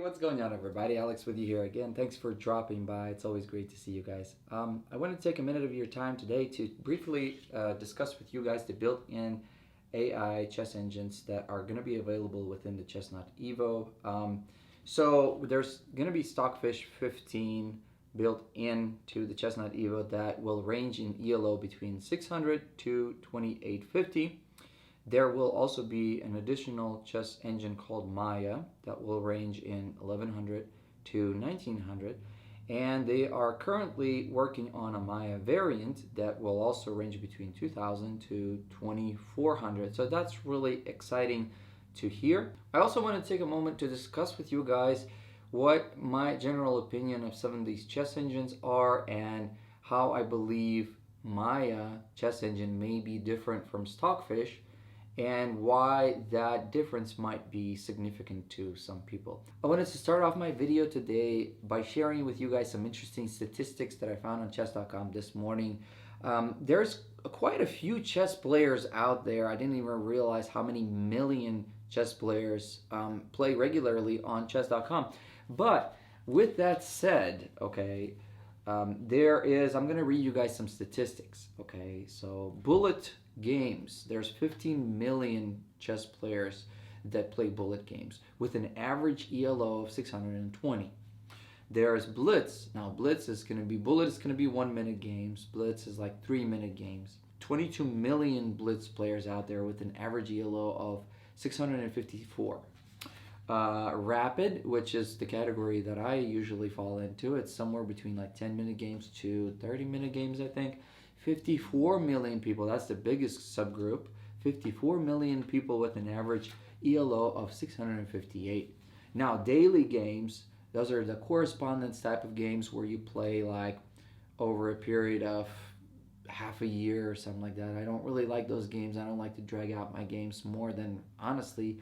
What's going on, everybody? Alex with you here again. Thanks for dropping by. It's always great to see you guys. I want to take a minute of your time today to briefly discuss with you guys the built-in AI chess engines that are going to be available within the Chessnut EVO. So there's going to be Stockfish 15 built into the Chessnut EVO that will range in ELO between 600 to 2850. There will also be an additional chess engine called Maia that will range in 1100 to 1900, and they are currently working on a Maia variant that will also range between 2000 to 2400. So that's really exciting to hear. I also want to take a moment to discuss with you guys what my general opinion of some of these chess engines are and how I believe Maia chess engine may be different from Stockfish, and why that difference might be significant to some people. I wanted to start off my video today by sharing with you guys some interesting statistics that I found on chess.com this morning. There's quite a few chess players out there. I didn't even realize how many million chess players play regularly on chess.com. But with that said, okay, I'm going to read you guys some statistics, okay? So bullet games, there's 15 million chess players that play bullet games with an average ELO of 620. There's blitz. Now blitz is going to be, bullet is going to be 1 minute games. Blitz is like 3 minute games. 22 million blitz players out there with an average ELO of 654. Rapid, which is the category that I usually fall into, it's somewhere between like 10-minute games to 30-minute games, I think. 54 million people, that's the biggest subgroup. 54 million people with an average ELO of 658. Now, daily games, those are the correspondence type of games where you play like over a period of half a year or something like that. I don't really like those games. I don't like to drag out my games more than, honestly,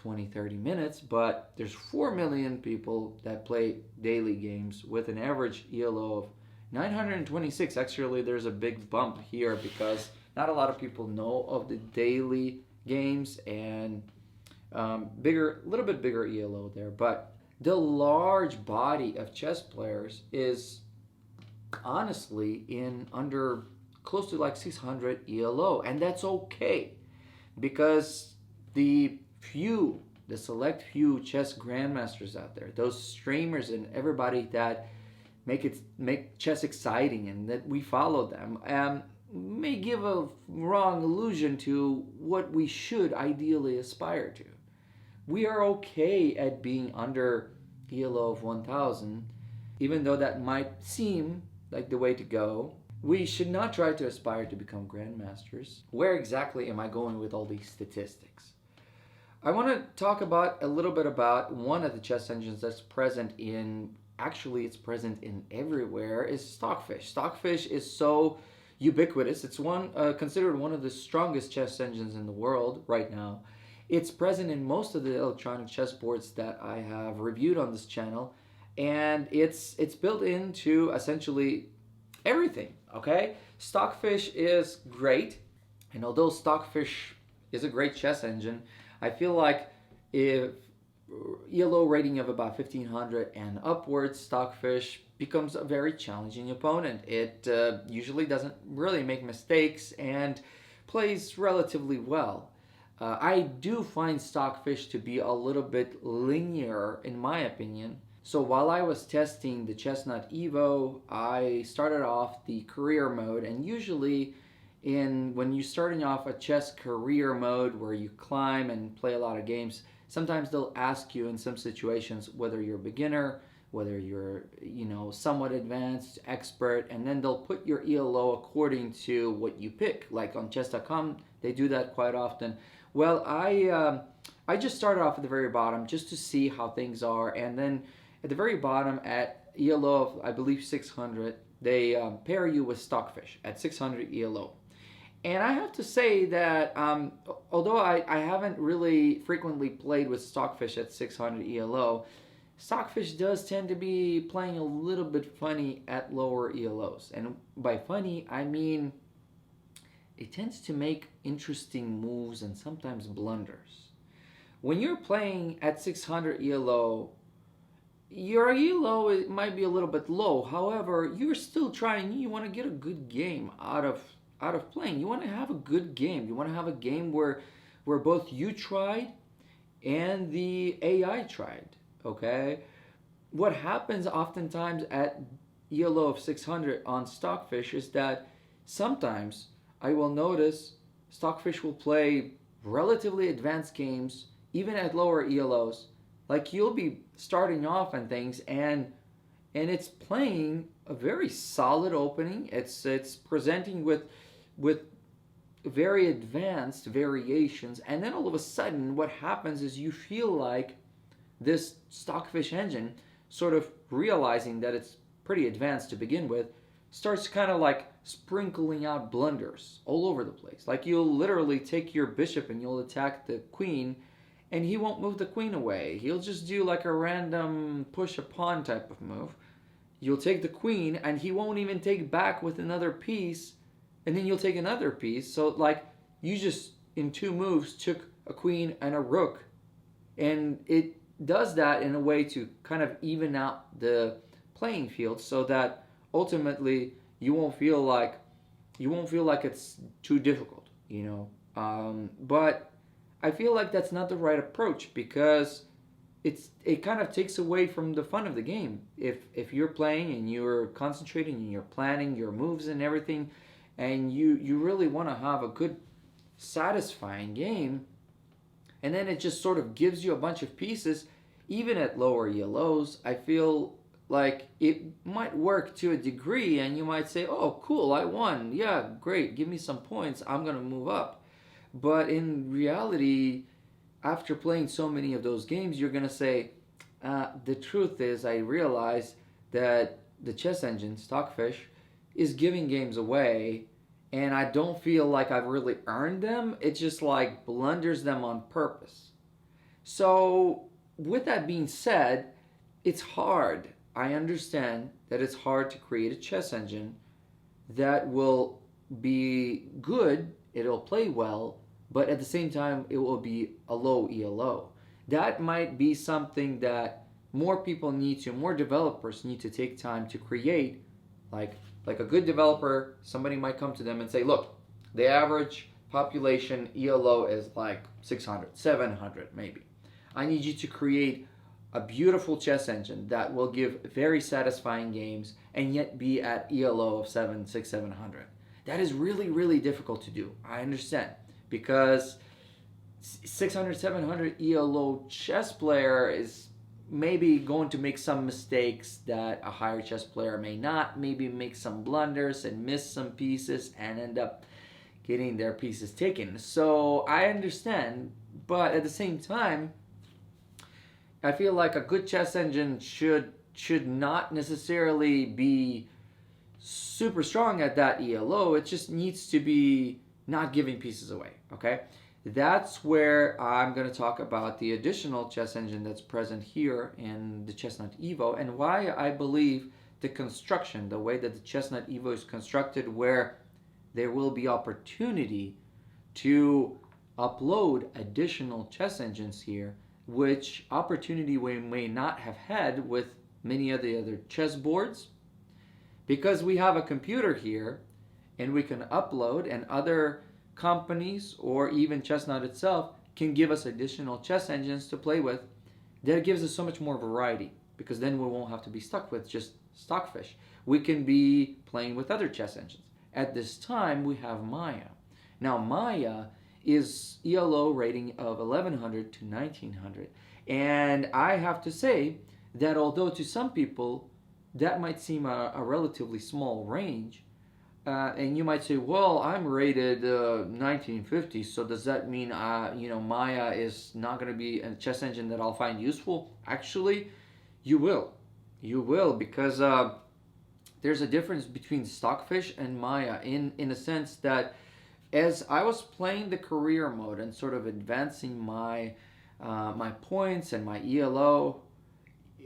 20-30 minutes, but there's 4 million people that play daily games with an average ELO of 926. Actually, there's a big bump here because not a lot of people know of the daily games, and little bit bigger ELO there. But the large body of chess players is honestly in under close to like 600 ELO, and that's okay because the select few chess grandmasters out there, those streamers and everybody that make chess exciting and that we follow them, may give a wrong illusion to what we should ideally aspire to. We are okay at being under ELO of 1000, even though that might seem like the way to go. We should not try to aspire to become grandmasters. Where exactly am I going with all these statistics? I want to talk a little bit about one of the chess engines that's present in, actually it's present in everywhere, is Stockfish. Stockfish is so ubiquitous. It's considered one of the strongest chess engines in the world right now. It's present in most of the electronic chess boards that I have reviewed on this channel, and it's built into essentially everything, okay? Stockfish is great, and although Stockfish is a great chess engine, I feel like if ELO rating of about 1500 and upwards, Stockfish becomes a very challenging opponent. It usually doesn't really make mistakes and plays relatively well. I do find Stockfish to be a little bit linear in my opinion. So while I was testing the Chessnut EVO, I started off the career mode, and usually when you're starting off a chess career mode where you climb and play a lot of games, sometimes they'll ask you in some situations whether you're a beginner, whether you're, somewhat advanced, expert, and then they'll put your ELO according to what you pick. Like on chess.com, they do that quite often. Well, I just started off at the very bottom just to see how things are, and then at the very bottom at ELO of, I believe, 600, they pair you with Stockfish at 600 ELO. And I have to say that although I haven't really frequently played with Stockfish at 600 ELO, Stockfish does tend to be playing a little bit funny at lower ELOs. And by funny, I mean it tends to make interesting moves and sometimes blunders. When you're playing at 600 ELO, your elo it might be a little bit low. However, you're still trying. You want to get a good game out of playing. You want to have a good game. You want to have a game where both you tried and the AI tried. Okay, what happens oftentimes at ELO of 600 on Stockfish is that sometimes I will notice Stockfish will play relatively advanced games even at lower ELOs. Like you'll be starting off and things, and it's playing a very solid opening. It's presenting with very advanced variations, and then all of a sudden what happens is you feel like this Stockfish engine, sort of realizing that it's pretty advanced to begin with, starts kind of like sprinkling out blunders all over the place. Like you'll literally take your bishop and you'll attack the queen, and he won't move the queen away. He'll just do like a random push a pawn type of move. You'll take the queen, and he won't even take back with another piece, and then you'll take another piece. So, like, you just in two moves took a queen and a rook, and it does that in a way to kind of even out the playing field, so that ultimately you won't feel like it's too difficult, you know. But I feel like that's not the right approach, because it kind of takes away from the fun of the game. If you're playing and you're concentrating and you're planning your moves and everything, and you really want to have a good satisfying game, and then it just sort of gives you a bunch of pieces, even at lower ELOs, I feel like it might work to a degree, and you might say, oh, cool, I won. Yeah, great, give me some points, I'm going to move up. But in reality, after playing so many of those games, you're going to say, the truth is, I realize that the chess engine, Stockfish, is giving games away, and I don't feel like I've really earned them. It just like blunders them on purpose. So, with that being said, it's hard. I understand that it's hard to create a chess engine that will be good, it'll play well, but at the same time, it will be a low ELO. That might be something that more developers need to take time to create. Like a good developer, somebody might come to them and say, look, the average population ELO is like 600, 700 maybe. I need you to create a beautiful chess engine that will give very satisfying games and yet be at ELO of 700. That is really, really difficult to do. I understand, because 600, 700 ELO chess player is maybe going to make some mistakes that a higher chess player may not, maybe make some blunders and miss some pieces and end up getting their pieces taken. So I understand, but at the same time, I feel like a good chess engine should not necessarily be super strong at that ELO. It just needs to be not giving pieces away, okay? That's where I'm going to talk about the additional chess engine that's present here in the Chessnut EVO, and why I believe the construction, the way that the Chessnut EVO is constructed, where there will be opportunity to upload additional chess engines here, which opportunity we may not have had with many of the other chess boards, because we have a computer here and we can upload, and other companies or even Chessnut itself can give us additional chess engines to play with. That gives us so much more variety, because then we won't have to be stuck with just Stockfish. We can be playing with other chess engines. At this time, we have Maia. Now, Maia is ELO rating of 1100 to 1900. And I have to say that although to some people that might seem a relatively small range, and you might say, well, I'm rated 1950, so does that mean Maia is not going to be a chess engine that I'll find useful? Actually, you will. You will, because there's a difference between Stockfish and Maia in a sense that as I was playing the career mode and sort of advancing my points and my ELO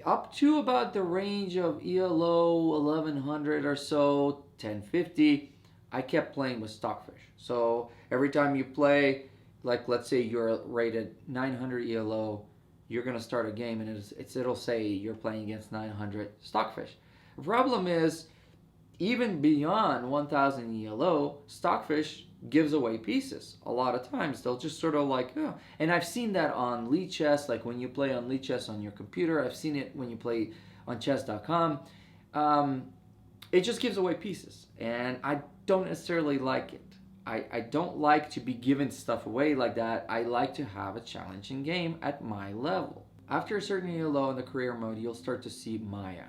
up to about the range of ELO 1100 or so, 1050, I kept playing with Stockfish. So every time you play, like let's say you're rated 900 ELO, you're going to start a game and it'll say you're playing against 900 Stockfish. The problem is, even beyond 1000 ELO, Stockfish gives away pieces. A lot of times they'll just sort of like, oh. And I've seen that on Lead Chess, like when you play on Lead Chess on your computer. I've seen it when you play on chess.com. It just gives away pieces. And I don't necessarily like it. I don't like to be given stuff away like that. I like to have a challenging game at my level. After a certain ELO in the career mode, you'll start to see Maia.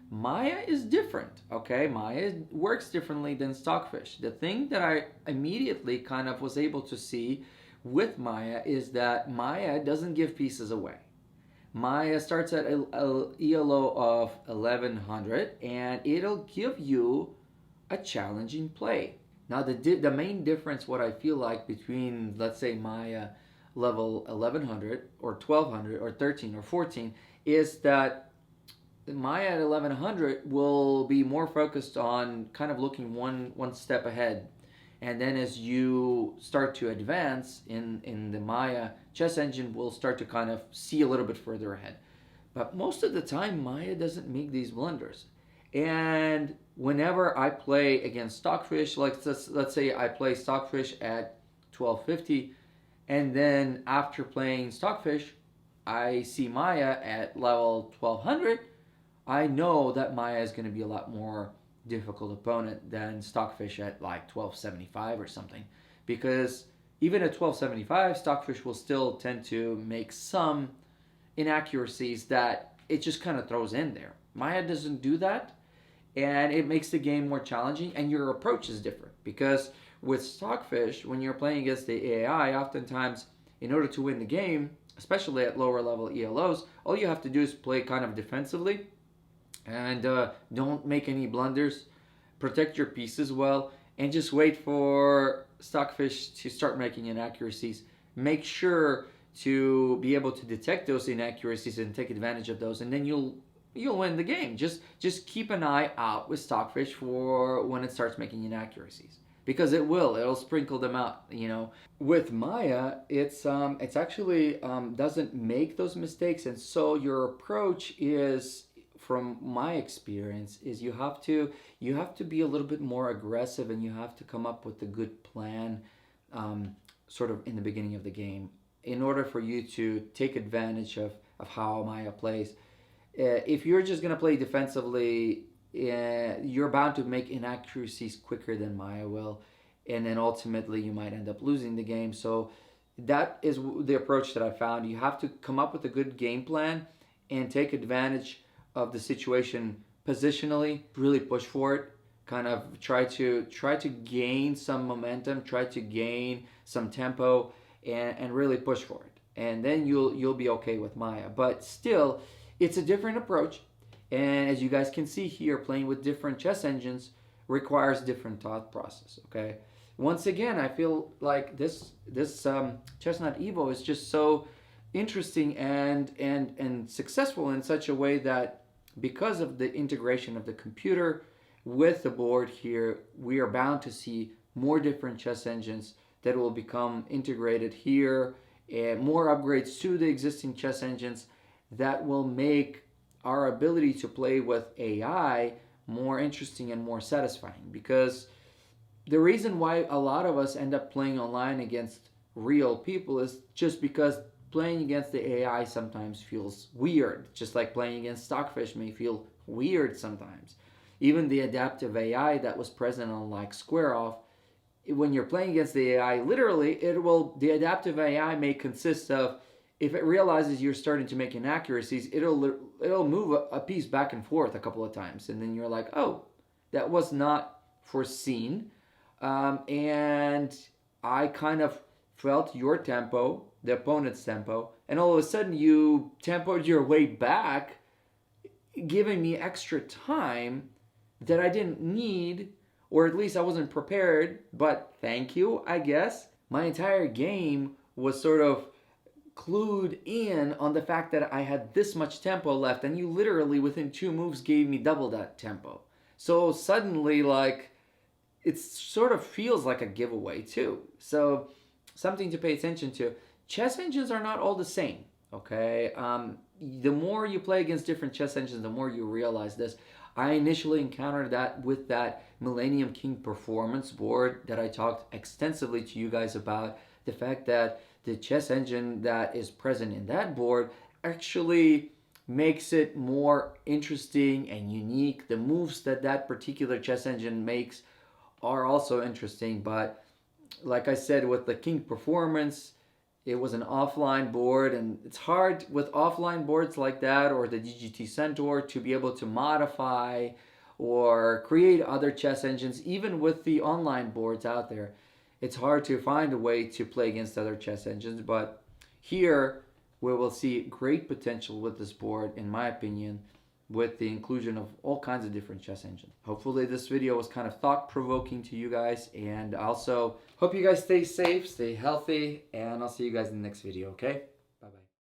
Maia is different, okay? Maia works differently than Stockfish. The thing that I immediately kind of was able to see with Maia is that Maia doesn't give pieces away. Maia starts at a ELO of 1100 and it'll give you a challenging play. Now the main difference, what I feel like between, let's say, Maia level 1100 or 1200 or 13 or 14 is that Maia at 1100 will be more focused on kind of looking one step ahead. And then as you start to advance in the Maia chess engine, will start to kind of see a little bit further ahead. But most of the time, Maia doesn't make these blunders. And whenever I play against Stockfish, like let's say I play Stockfish at 1250, and then after playing Stockfish, I see Maia at level 1200, I know that Maia is going to be a lot more difficult opponent than Stockfish at like 1275 or something. Because even at 1275, Stockfish will still tend to make some inaccuracies that it just kind of throws in there. Maia doesn't do that, and it makes the game more challenging, and your approach is different. Because with Stockfish, when you're playing against the AI, oftentimes, in order to win the game, especially at lower level ELOs, all you have to do is play kind of defensively, and don't make any blunders, protect your pieces well, and just wait for Stockfish to start making inaccuracies. Make sure to be able to detect those inaccuracies and take advantage of those, and then you'll win the game. Just keep an eye out with Stockfish for when it starts making inaccuracies, because it'll sprinkle them out. With Maia, it's actually doesn't make those mistakes, and so your approach is, from my experience, is you have to be a little bit more aggressive, and you have to come up with a good plan sort of in the beginning of the game in order for you to take advantage of how Maia plays. If you're just going to play defensively, you're bound to make inaccuracies quicker than Maia will, and then ultimately you might end up losing the game. So that is the approach that I found. You have to come up with a good game plan and take advantage of the situation positionally, really push for it, kind of try to gain some momentum, try to gain some tempo, and really push for it. And then you'll be okay with Maia. But still, it's a different approach. And as you guys can see here, playing with different chess engines requires different thought process, okay? Once again, I feel like this Chessnut EVO is just so interesting and successful in such a way that because of the integration of the computer with the board here, we are bound to see more different chess engines that will become integrated here, and more upgrades to the existing chess engines that will make our ability to play with AI more interesting and more satisfying. Because the reason why a lot of us end up playing online against real people is just because playing against the AI sometimes feels weird, just like playing against Stockfish may feel weird sometimes. Even the adaptive AI that was present on like Square Off, when you're playing against the AI, literally the adaptive AI may consist of, if it realizes you're starting to make inaccuracies, it'll move a piece back and forth a couple of times, and then you're like, oh, that was not foreseen, and I kind of felt your tempo, the opponent's tempo, and all of a sudden you tempoed your way back, giving me extra time that I didn't need, or at least I wasn't prepared, but thank you, I guess. My entire game was sort of clued in on the fact that I had this much tempo left, and you literally within 2 moves gave me double that tempo. So suddenly, like, it sort of feels like a giveaway too. So something to pay attention to. Chess engines are not all the same, Okay, the more you play against different chess engines, the more you realize this. I initially encountered that with that Millennium King performance board that I talked extensively to you guys about. The fact that the chess engine that is present in that board actually makes it more interesting and unique. The moves that that particular chess engine makes are also interesting, but like I said, with the King performance, it was an offline board, and it's hard with offline boards like that or the DGT Centaur to be able to modify or create other chess engines. Even with the online boards out there, it's hard to find a way to play against other chess engines. But here, we will see great potential with this board, in my opinion, with the inclusion of all kinds of different chess engines. Hopefully this video was kind of thought-provoking to you guys, and also hope you guys stay safe, stay healthy, and I'll see you guys in the next video, okay?